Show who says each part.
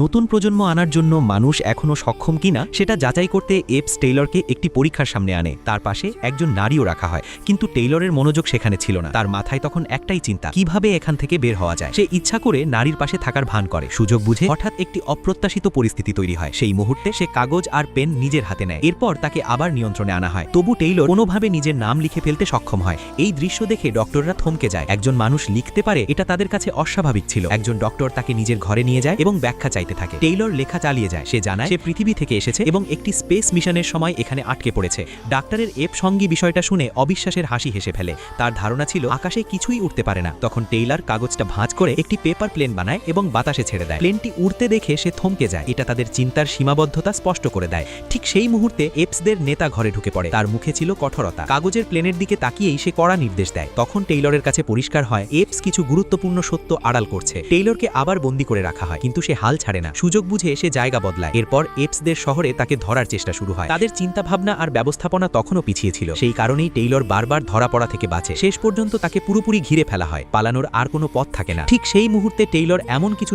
Speaker 1: নতুন প্রজন্ম আনার জন্য মানুষ এখনও সক্ষম কিনা সেটা যাচাই করতে এপস টেইলরকে একটি পরীক্ষার সামনে আনে। তার পাশে একজন নারীও রাখা হয়, কিন্তু টেইলরের মনোযোগ সেখানে ছিল না। তার মাথায় তখন একটাই চিন্তা, কিভাবে এখান থেকে বের হওয়া যায়। সে ইচ্ছা করে নারীর পাশে থাকার ভান করে। সুযোগ বুঝে হঠাৎ একটি অপ্রত্যাশিত পরিস্থিতি তৈরি হয়। সেই মুহূর্তে সে কাগজ আর পেন নিজের হাতে নেয়। এরপর তাকে আবার নিয়ন্ত্রণে আনা হয়। তবু টেইলর কোনোভাবে নিজের নাম লিখে ফেলতে সক্ষম হয়। এই দৃশ্য দেখে ডক্টররা থমকে যায়। একজন মানুষ লিখতে পারে, এটা তাদের কাছে অস্বাভাবিক ছিল। একজন ডক্টর তাকে নিজের ঘরে নিয়ে যায় এবং ব্যাখ্যা চাইতে থাকে। টেইলর লেখা চালিয়ে যায়। সে জানায় সে পৃথিবী থেকে এসেছে এবং একটি স্পেস মিশনের সময় এখানে আটকে পড়েছে। ডাক্তারের এপ সঙ্গী বিষয়টা শুনে অবিশ্বাসের হাসি হেসে ফেলে। তার ধারণা ছিল আকাশে কিছুই উঠতে পারে না। তখন টেইলর কাগজটা ভাঁজ করে একটি পেপার প্লেন বানায় এবং বাতাসে ছেড়ে দেয়। প্লেনটি উড়তে দেখে সে থমকে যায়। এটা তাদের চিন্তার সীমাবদ্ধতা স্পষ্ট করে দেয়। ঠিক সেই মুহূর্তে এপসদের নেতা ঘরে ঢুকে পড়ে। তার মুখে ছিল কঠোরতা। কাগজের প্লেনের দিকে তাকিয়েই সে কড়া নির্দেশ দেয়। তখন টেইলরের কাছে পরিষ্কার হয় এপস কিছু গুরুত্বপূর্ণ সত্য আড়াল করছে। টেইলরকে আবার বন্দী করে রাখা হয়, কিন্তু সে হাল ছাড়ে না। সুযোগ বুঝে সে জায়গা বদলায়। এরপর এপসদের শহরে তাকে ধরার চেষ্টা শুরু হয়। তাদের চিন্তাভাবনা আর ব্যবস্থাপনা তখনও পিছিয়ে ছিল। সেই কারণেই টেইলর বারবার ধরা পড়া থেকে বাঁচে। শেষ পর্যন্ত তাকে পুরোপুরি ঘিরে ফেলা হয়। পালানোর আর কোনো পথ থাকে না। ঠিক সেই মুহূর্তে টেইলর এমন কিছু